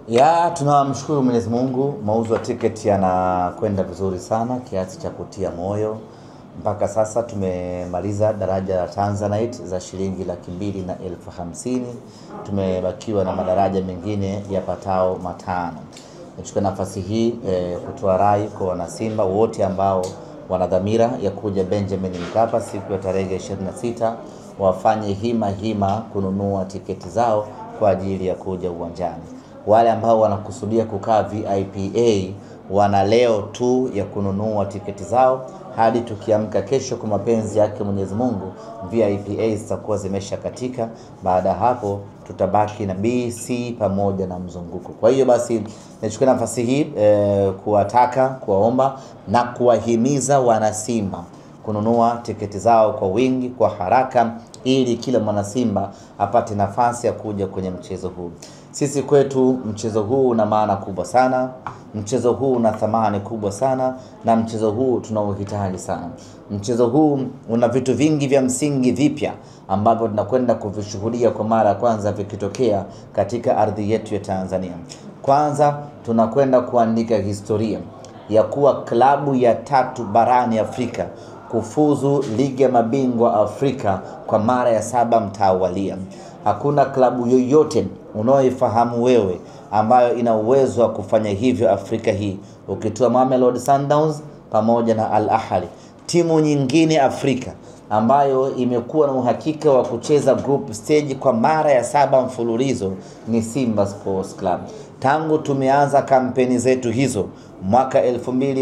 Ya, tunamshukuru Mwenyezi Mungu, mauzo ya tiketi yanakwenda vizuri sana kiasi cha kutia moyo. Mpaka sasa tumemaliza daraja la Tanzanite za shilingi 250,000. Tumebakiwa na madaraja mengine yapatao 5. Nachukua nafasi hii kutoa rai kwa wanasimba wote ambao wana dhamira ya kuja Benjamin Mkapa siku ya tarehe 26, wafanye hima kununua tiketi zao kwa ajili ya kuja uwanjani. Wale ambao wanakusudia kukaa VIPA wana leo tu ya kununua tiketi zao hadi tukiamka kesho kwa mapenzi yake Mwenyezi Mungu, VIPA zitakuwa zimesha katika. Baada hapo tutabaki na BC pamoja na mzunguko. Kwa hiyo basi nichukue nafasi hii kuwataka, kuwaomba na kuwahimiza wana Simba kununua tiketi zao kwa wingi, kwa haraka, ili kila mwana Simba apate nafasi ya kuja kwenye mchezo huu. Sisi kwetu mchezo huu una maana kubwa sana, mchezo huu una thamani kubwa sana, na mchezo huu tunauhitaji sana. Mchezo huu una vitu vingi vya msingi vipya ambavyo tunakwenda kuvishuhudia kwa mara ya kwanza vikitokea katika ardhi yetu ya Tanzania. Kwanza tunakwenda kuandika historia ya kuwa klabu ya 3 barani Afrika kufuzu ligi ya mabingwa Afrika kwa mara ya 7 mtawalia. Hakuna klabu yoyote unaoifahamu wewe ambayo ina uwezo wa kufanya hivyo Afrika hii, ukitoa Mamelodi Sundowns pamoja na Al Ahly. Timu nyingine Afrika ambayo imekuwa na uhakika wa kucheza group stage kwa mara ya 7 mfululizo ni Simba Sports Club. Tangu tumeanza kampeni zetu hizo mwaka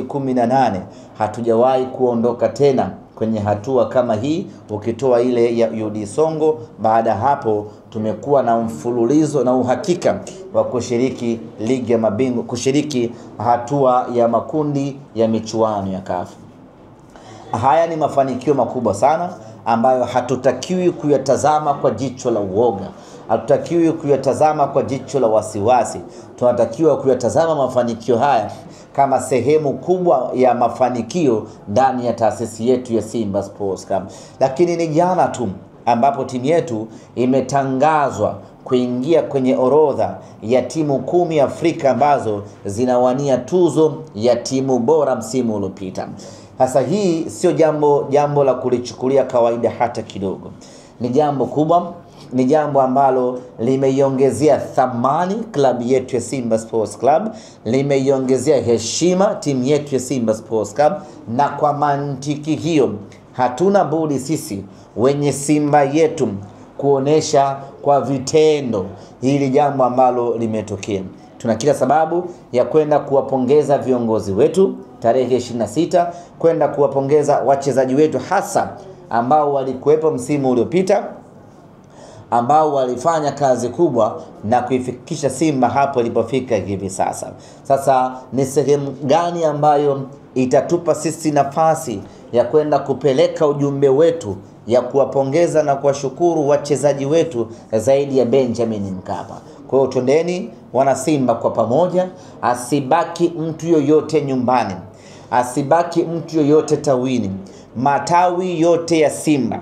2018 hatujawahi kuondoka tena kwenye hatua kama hii, ukitoa ile ya UD Songo. Baada hapo tumekuwa na mfululizo na uhakika wa kushiriki ligi ya mabingwa, kushiriki hatua ya makundi ya michuano ya CAF. Haya ni mafanikio makubwa sana ambayo hatutakiwi kuyatazama kwa jicho la uoga. Hatutakiwi kuyatazama kwa jicho la wasiwasi. Tunatakiwa kuyatazama mafanikio haya kama sehemu kubwa ya mafanikio ndani ya taasisi yetu ya Simba Sports Club. Lakini ni jana tu ambapo timu yetu imetangazwa kuingia kwenye orodha ya timu 10 Afrika ambazo zinawania tuzo ya timu bora msimu uliopita. Sasa hii sio jambo la kulichukulia kawaida hata kidogo. Ni jambo kubwa, ni jambo ambalo limeiongezea thamani klabu yetu ya Simba Sports Club, limeiongezea heshima timu yetu ya Simba Sports Club, na kwa mantiki hiyo hatuna budi sisi wenye Simba yetu kuonesha kwa vitendo hili jambo ambalo limetokea. Tuna kila sababu ya kwenda kuwapongeza viongozi wetu tarehe 26, kwenda kuwapongeza wachezaji wetu hasa ambao walikuwepo msimu uliopita, ambao walifanya kazi kubwa na kuifikisha Simba hapo ilipofika hivi sasa. Sasa ni sehemu gani ambayo itatupa sisi nafasi ya kwenda kupeleka ujumbe wetu ya kuwapongeza na kuwashukuru wachezaji wetu zaidi ya Benjamin Mkapa? Kwa hiyo twendeni wana Simba kwa pamoja, asibaki mtu yoyote nyumbani, asibaki mtu yoyote tawini. Matawi yote ya Simba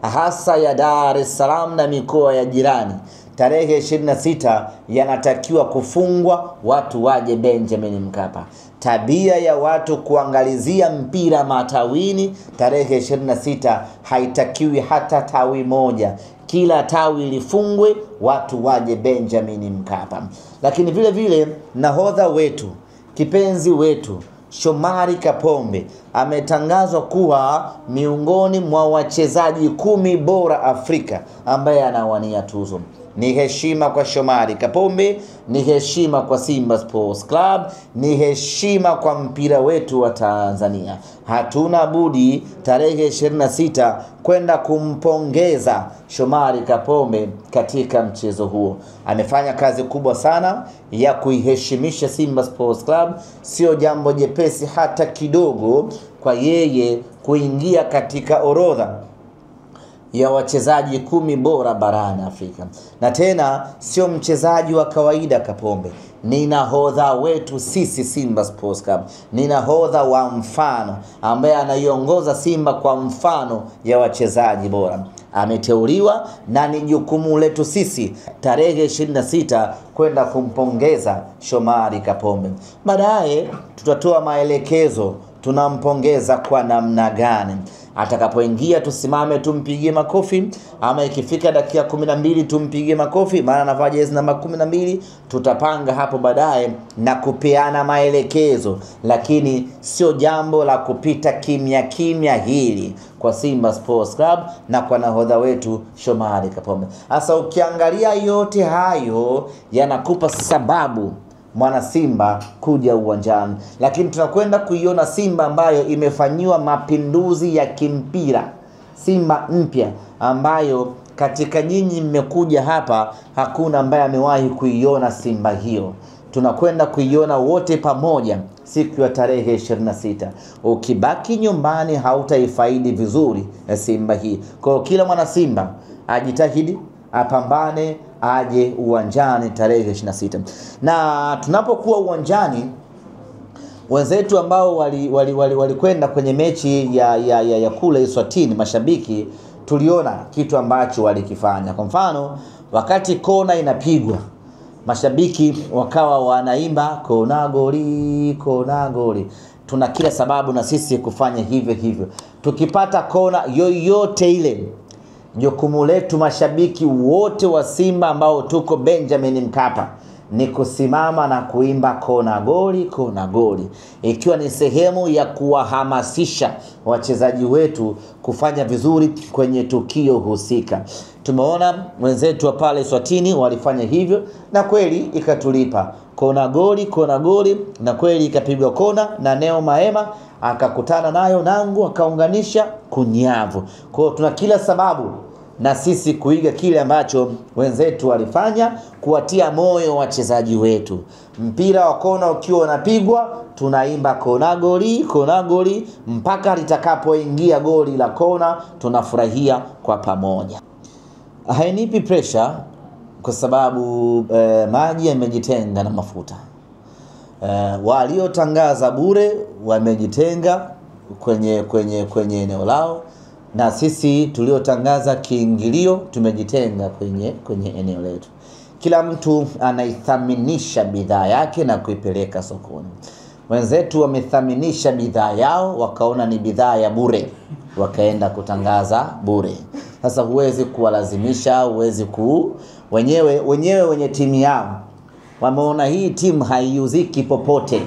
hasa ya Dar es Salaam na mikoa ya jirani tarehe 26 yanatakiwa kufungwa, watu waje Benjamin Mkapa. Tabia ya watu kuangalizia mpira matawini tarehe 26 haitakiwi hata tawi moja. Kila tawi lifungwe, watu waje Benjamin Mkapa. Lakini vile vile nahodha wetu, kipenzi wetu Shomari Kapombe ametangazwa kuwa miongoni mwa wachezaji 10 bora Afrika ambaye anawania tuzo. Ni heshima kwa Shomari Kapombe, ni heshima kwa Simba Sports Club, ni heshima kwa mpira wetu wa Tanzania. Hatuna budi tarehe 26 kwenda kumpongeza Shomari Kapombe katika mchezo huo. Amefanya kazi kubwa sana ya kuiheshimisha Simba Sports Club. Sio jambo jepesi hata kidogo kwa yeye kuingia katika orodha ya wachezaji 10 bora barani Afrika. Na tena sio mchezaji wa kawaida Kapombe, ni nahodha wetu sisi Simba Sports Club, ni nahodha wa mfano ambaye anaiongoza Simba kwa mfano ya wachezaji bora. Ameteuliwa na ni jukumu letu sisi tarehe 26 kwenda kumpongeza Shomari Kapombe. Baadaye tutatoa maelekezo tunampongeza kwa namna gani. Atakapoingia tusimame tumpigie makofi, ama ikifika dakika 12 tumpigie makofi maana anavaa jezi namba 12. Tutapanga hapo baadaye na kupeana maelekezo, lakini sio jambo la kupita kimya kimya hili kwa Simba Sports Club na kwa nahodha wetu Shomari Kapombe. Sasa ukiangalia yote hayo yanakupa sababu mwana Simba kuja uwanjani, lakini tunakwenda kuiona Simba ambayo imefanyiwa mapinduzi ya kimpira, Simba mpya ambayo katika nyinyi mmekuja hapa hakuna ambaye amewahi kuiona Simba hiyo. Tunakwenda kuiona wote pamoja siku ya tarehe 26. Ukibaki nyumbani hautaifaidi vizuri Simba hii. Kwa kila mwana Simba ajitahidi, apambane, aje uwanjani tarehe 26. Na tunapokuwa uwanjani, wenzetu ambao walikwenda kwenye mechi ya kule Eswatini, mashabiki tuliona kitu ambacho walikifanya. Kwa mfano, wakati kona inapigwa, mashabiki wakawa wanaimba kona goli, kona goli. Tuna kila sababu na sisi kufanya hivyo hivyo. Tukipata kona yoyote ile, jukumu letu mashabiki wote wa Simba ambao tuko Benjamin Mkapa ni kusimama na kuimba kona goli, kona goli, ikiwa ni sehemu ya kuwahamasisha wachezaji wetu kufanya vizuri kwenye tukio husika. Tumeona wenzetu wa pale Swatini walifanya hivyo na kweli ikatulipa. Kona goli, na kweli ikapigwa kona na Neo Maema akakutana nayo Nangu akaunganisha kunyavu. Kwa hiyo tuna kila sababu na sisi kuiga kile ambacho wenzetu walifanya, kuwatia moyo wachezaji wetu. Mpira wa kona ukiwa unapigwa, tunaimba kona goli mpaka litakapoingia goli la kona, tunafurahia kwa pamoja. Hainipi pressure kwa sababu maji yamejitenga na mafuta. Waliotangaza bure wamejitenga kwenye eneo lao, na sisi tuliotangaza kiingilio tumejitenga kwenye eneo letu. Kila mtu anaithaminisha bidhaa yake na kuipeleka sokoni. Wenzetu wamethaminisha bidhaa yao, wakaona ni bidhaa ya bure, wakaenda kutangaza bure. Sasa huwezi kuwalazimisha, huwezi wenye timu yao wameona hii timu haiuziki popote.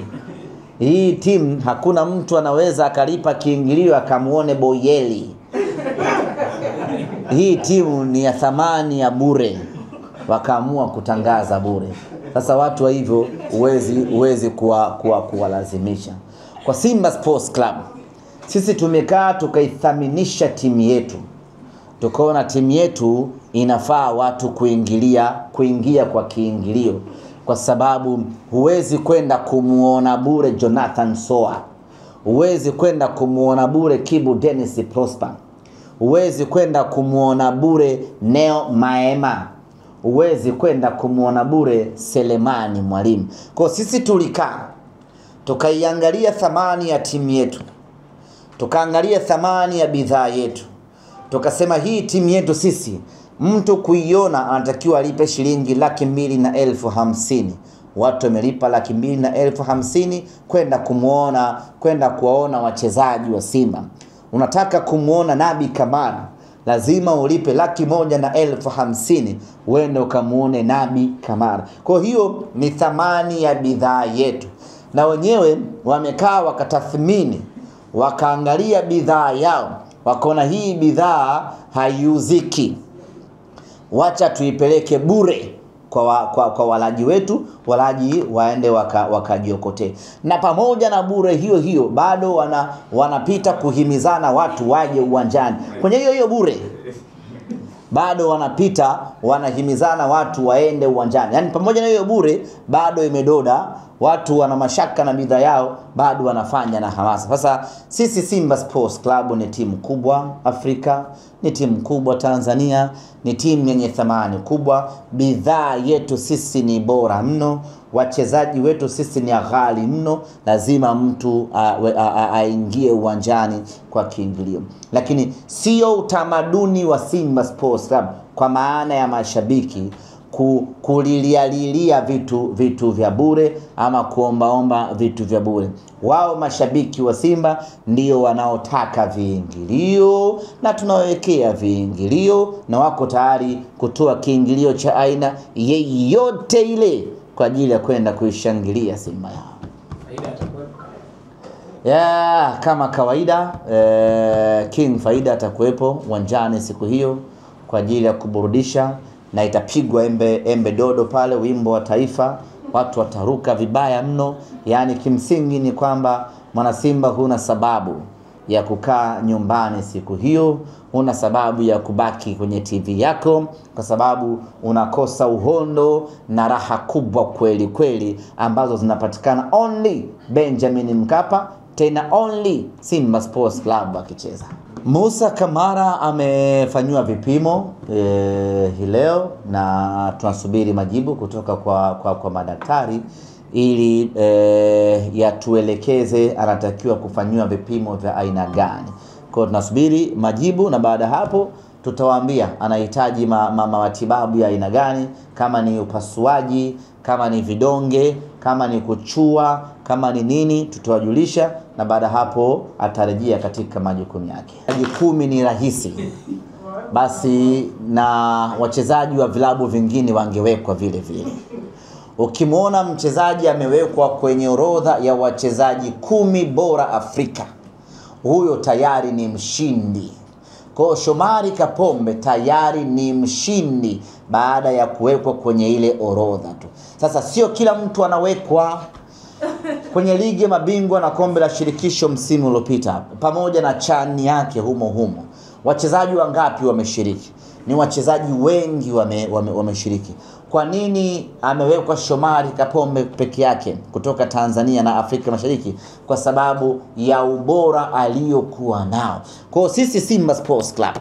Hii timu hakuna mtu anaweza akalipa kiingilio akamuone Boyeli. Hii timu ni ya thamani ya bure, wakaamua kutangaza bure. Sasa watu wa hivyo huwezi kuwalazimisha. Kwa Simba Sports Club, sisi tumekaa tukaithaminisha timu yetu. Tukaona timu yetu inafaa watu kuingia kwa kiingilio, kwa sababu huwezi kwenda kumuona bure Jonathan Soa, huwezi kwenda kumuona bure Kibu Dennis Prosper, huwezi kwenda kumuona bure Neo Maema, huwezi kwenda kumuona bure Selemani Mwalimu. Kwa sisi tulikaa tukaiangalia thamani ya timu yetu, tukaangalia thamani ya bidhaa yetu, tukasema hii timu yetu sisi, mtu kuiona anatakiwa alipe shilingi 250,000. Watu wamelipa 250,000 kwenda kuwaona wachezaji wa Simba. Unataka kumuona Nabi Kamara, lazima ulipe 150,000 uende ukamuone Nabi Kamara. Kwa hiyo ni thamani ya bidhaa yetu, na wenyewe wamekaa wakatathmini, wakaangalia bidhaa yao, wakaona hii bidhaa haiuziki, wacha tuipeleke bure kwa walaji wetu, walaji waende wakajiokote. Na pamoja na bure hiyo bado wanapita kuhimizana watu waje uwanjani. Kwenye hiyo bure bado wanapita wanahimizana watu waende uwanjani. Yaani pamoja na hiyo bure bado imedoda watu wana mashaka na bidhaa yao, bado wanafanya na hamasa. Sasa sisi Simba Sports Club ni timu kubwa Afrika, ni timu kubwa Tanzania, ni timu yenye thamani kubwa. Bidhaa yetu sisi ni bora mno, wachezaji wetu sisi ni ghali mno. Lazima mtu aingie uwanjani kwa kiingilio. Lakini sio utamaduni wa Simba Sports Club kwa maana ya mashabiki kulilialilia vitu vya bure ama kuombaomba vitu vya bure. Wao mashabiki wa Simba ndio wanaotaka viingilio, na tunawekea viingilio, na wako tayari kutoa kiingilio cha aina yeyote ile kwa ajili ya kwenda kuishangilia Simba yao. Kama kawaida King Faida atakuwepo uwanjani siku hiyo kwa ajili ya kuburudisha, na itapigwa embe dodo pale, wimbo wa taifa, watu wataruka vibaya mno. Yani kimsingi ni kwamba mwana Simba huna sababu ya kukaa nyumbani siku hiyo, huna sababu ya kubaki kwenye TV yako, kwa sababu unakosa uhondo na raha kubwa kweli kweli ambazo zinapatikana only Benjamin Mkapa, tena only Simba Sports Club akicheza. Musa Kamara amefanywa vipimo hii leo, na tunasubiri majibu kutoka kwa madaktari ili yatuelekeze anatakiwa kufanywa vipimo vya aina gani. Kwa tunasubiri majibu, na baada hapo tutawaambia anahitaji matibabu ya aina gani, kama ni upasuaji, kama ni vidonge, kama ni kuchua, kama ni nini, tutawajulisha, na baada hapo atarejea katika majukumu yake. Majukumu ni rahisi, basi na wachezaji wa vilabu vingine wangewekwa vile vile. Ukimwona mchezaji amewekwa kwenye orodha ya wachezaji 10 bora Afrika, huyo tayari ni mshindi. Kwa Shomari Kapombe tayari ni mshindi baada ya kuwekwa kwenye ile orodha tu. Sasa sio kila mtu anawekwa kwenye ligi ya mabingwa na kombe la shirikisho msimu uliopita, pamoja na chani yake humo. Wachezaji wangapi wameshiriki? Ni wachezaji wengi wameshiriki. Kwa nini amewekwa Shomari Kapombe peke yake kutoka Tanzania na Afrika Mashariki? Kwa sababu ya ubora aliyokuwa nao. Kwa sisi Simba Sports Club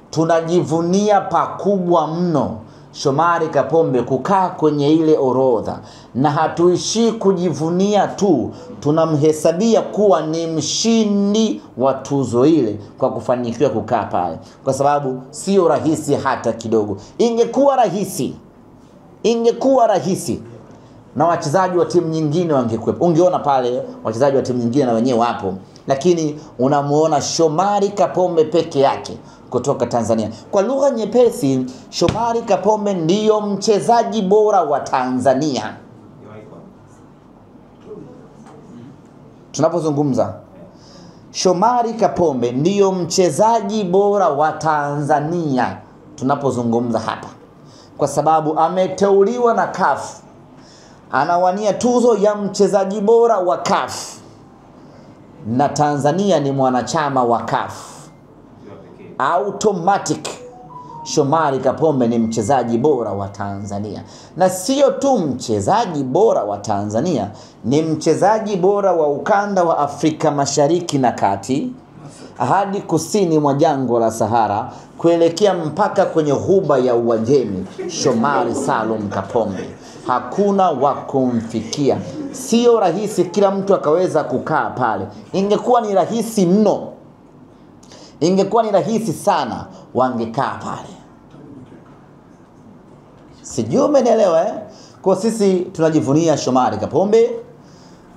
tunajivunia pakubwa mno Shomari Kapombe kukaa kwenye ile orodha, na hatuishi kujivunia tu, tunamhesabia kuwa ni mshindi wa tuzo ile kwa kufanikiwa kukaa pale, kwa sababu sio rahisi hata kidogo. Ingekuwa rahisi na wachezaji wa timu nyingine wangekuwepo, ungeona pale wachezaji wa timu nyingine na wenyewe wapo, lakini unamuona Shomari Kapombe peke yake kutoka Tanzania. Kwa lugha nyepesi, Shomari Kapombe ndiyo mchezaji bora wa Tanzania. Tunapozungumza, Shomari Kapombe ndiyo mchezaji bora wa Tanzania tunapozungumza hapa, kwa sababu ameteuliwa na CAF, anawania tuzo ya mchezaji bora wa CAF, na Tanzania ni mwanachama wa CAF. Automatic Shomari Kapombe ni mchezaji bora wa Tanzania, na sio tu mchezaji bora wa Tanzania, ni mchezaji bora wa ukanda wa Afrika Mashariki na Kati hadi kusini mwa jangwa la Sahara kuelekea mpaka kwenye ghuba ya Uajemi. Shomari Salum Kapombe hakuna wa kumfikia. Sio rahisi kila mtu akaweza kukaa pale. Ingekuwa ni rahisi mno, ingekuwa ni rahisi sana wangekaa pale. Sijui umenielewa Kwa sisi tunajivunia Shomari Kapombe,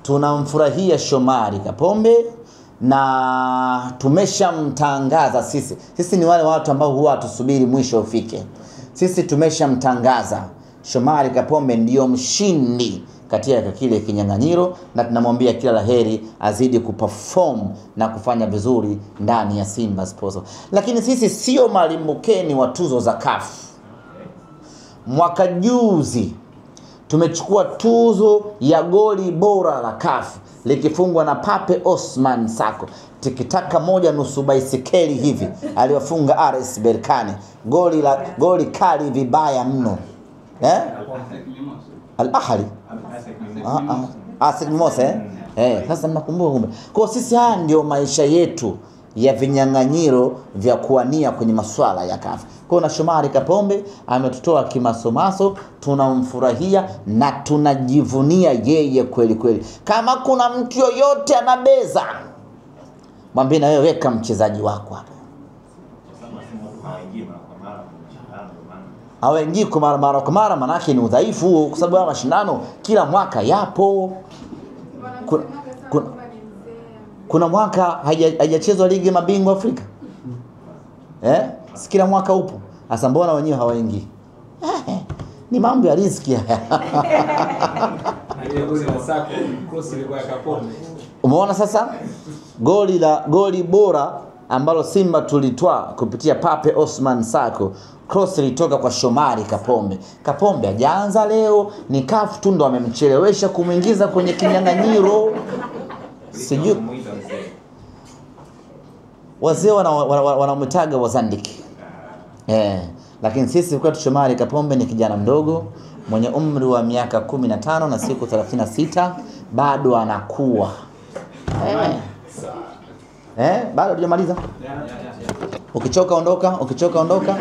tunamfurahia Shomari Kapombe, na tumeshamtangaza sisi. Sisi ni wale watu ambao huwa hatusubiri mwisho ufike. Sisi tumeshamtangaza Shomari Kapombe ndio mshindi katika kile kinyang'anyiro, na tunamwambia kila laheri azidi kuperform na kufanya vizuri ndani ya Simba Sports. Lakini sisi sio malimbukeni wa tuzo za CAF. Mwaka juzi tumechukua tuzo ya goli bora la CAF likifungwa na Pape Osman Sako. Tikitaka moja nusu baisikeli hivi aliwafunga RS Berkane. Goli kali vibaya mno. Al-Ahli Sid Mose sasa nakumbuka kumbe. Kwa sisi haya ndio maisha yetu ya vinyang'anyiro vya kuania kwenye masuala ya CAF. Kwa na Shomari Kapombe ametutoa kimasomaso, tunamfurahia na tunajivunia yeye kweli kweli. Kama kuna mtu yoyote anabeza, mwambie na wewe weka mchezaji wako hapo. Hawaingii kwa mara manake ni udhaifu, kwa sababu mashindano kila mwaka yapo. Kuna mwaka haijachezwa ligi mabingwa Afrika. Kila mwaka upo. Sasa mbona wenyewe hawaingii? Ni mambo ya riziki haya. Umeona sasa goli bora ambalo Simba tulitwaa kupitia Pape Osman Sako, cross ilitoka kwa Shomari Kapombe. Kapombe hajaanza leo, ni CAF tu ndo amemchelewesha kumuingiza kwenye kinyang'anyiro. Sijui wazee wanamtaga wazandiki. Lakini sisi kwa Shomari Kapombe ni kijana mdogo mwenye umri wa miaka 15 na siku 36, bado anakuwa. Bado hujamaliza? Ukichoka ondoka.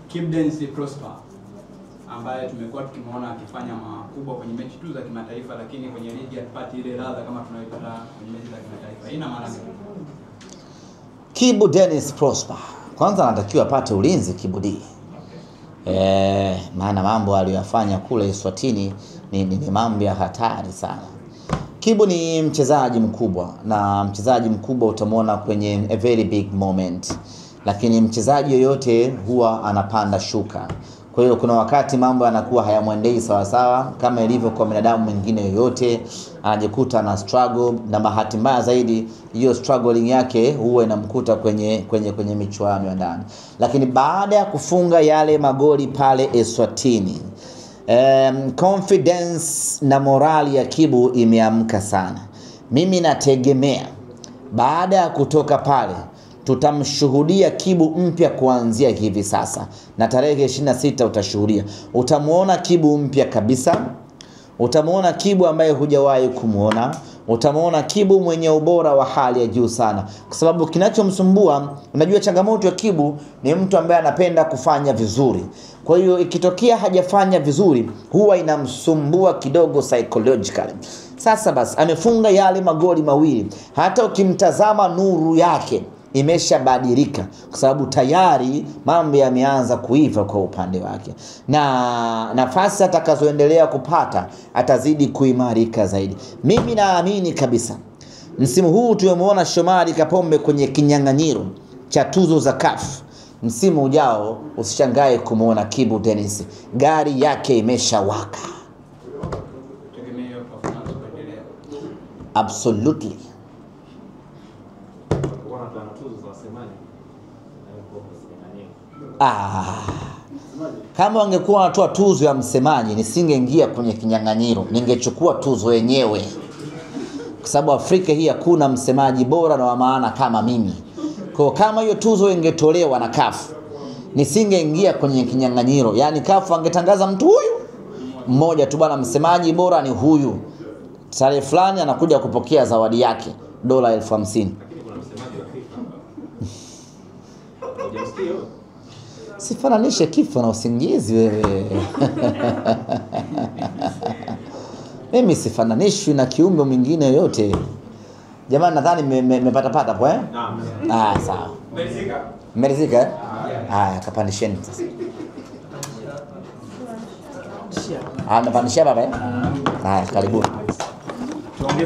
Kibu Denis Prosper ambaye tumekuwa tukimuona akifanya makubwa kwenye mechi tu za kimataifa, lakini kwenye ligi hatupati ile ladha kama tunayoipata kwenye mechi za kimataifa. Ina maana gani? Kibu Denis Prosper kwanza anatakiwa apate ulinzi Kibu D. Maana mambo aliyofanya kule Eswatini ni mambo ya hatari sana. Kibu ni mchezaji mkubwa, na mchezaji mkubwa utamwona kwenye a very big moment, lakini mchezaji yoyote huwa anapanda shuka. Kwa hiyo kuna wakati mambo yanakuwa hayamwendei sawa sawa kama ilivyo kwa binadamu mwingine yoyote, anajikuta na struggle, na bahati mbaya zaidi hiyo struggling yake huwa inamkuta kwenye michuano ya ndani. Lakini baada ya kufunga yale magoli pale Eswatini, confidence na morali ya Kibu imeamka sana. Mimi nategemea baada ya kutoka pale tutamshuhudia Kibu mpya kuanzia hivi sasa, na tarehe 26 utashuhudia. Utamuona Kibu mpya kabisa. Utamuona Kibu ambaye hujawahi kumuona. Utamuona Kibu mwenye ubora wa hali ya juu sana, kwa sababu kinachomsumbua, unajua changamoto ya Kibu ni mtu ambaye anapenda kufanya vizuri. Kwa hiyo ikitokea hajafanya vizuri huwa inamsumbua kidogo psychologically. Sasa basi amefunga yale magoli mawili, hata ukimtazama nuru yake imeshabadilika, kwa sababu tayari mambo yameanza kuiva kwa upande wake, na nafasi atakazoendelea kupata atazidi kuimarika zaidi. Mimi naamini kabisa msimu huu tumemuona Shomari Kapombe kwenye kinyang'anyiro cha tuzo za CAF. Msimu ujao usishangae kumuona Kibu Denis gari yake imeshawaka. Absolutely. Kama wangekuwa wanatoa tuzo ya msemaji nisingeingia kwenye kinyang'anyiro, ningechukua tuzo yenyewe, kwa sababu Afrika hii hakuna msemaji bora na wa maana kama mimi. Kwa kama hiyo tuzo ingetolewa na CAF nisingeingia kwenye kinyang'anyiro. Yani CAF angetangaza mtu huyu mmoja tu, bwana msemaji bora ni huyu, tarehe fulani anakuja kupokea zawadi yake $50,000. Sifananishe kifo na usingizi wewe. Mimi sifananishwi na kiumbe mwingine yote. Jamani, nadhani mmepata kwa Naam. Sawa. Mmerizika? Kapandisheni sasa. Napandishia baba karibuni.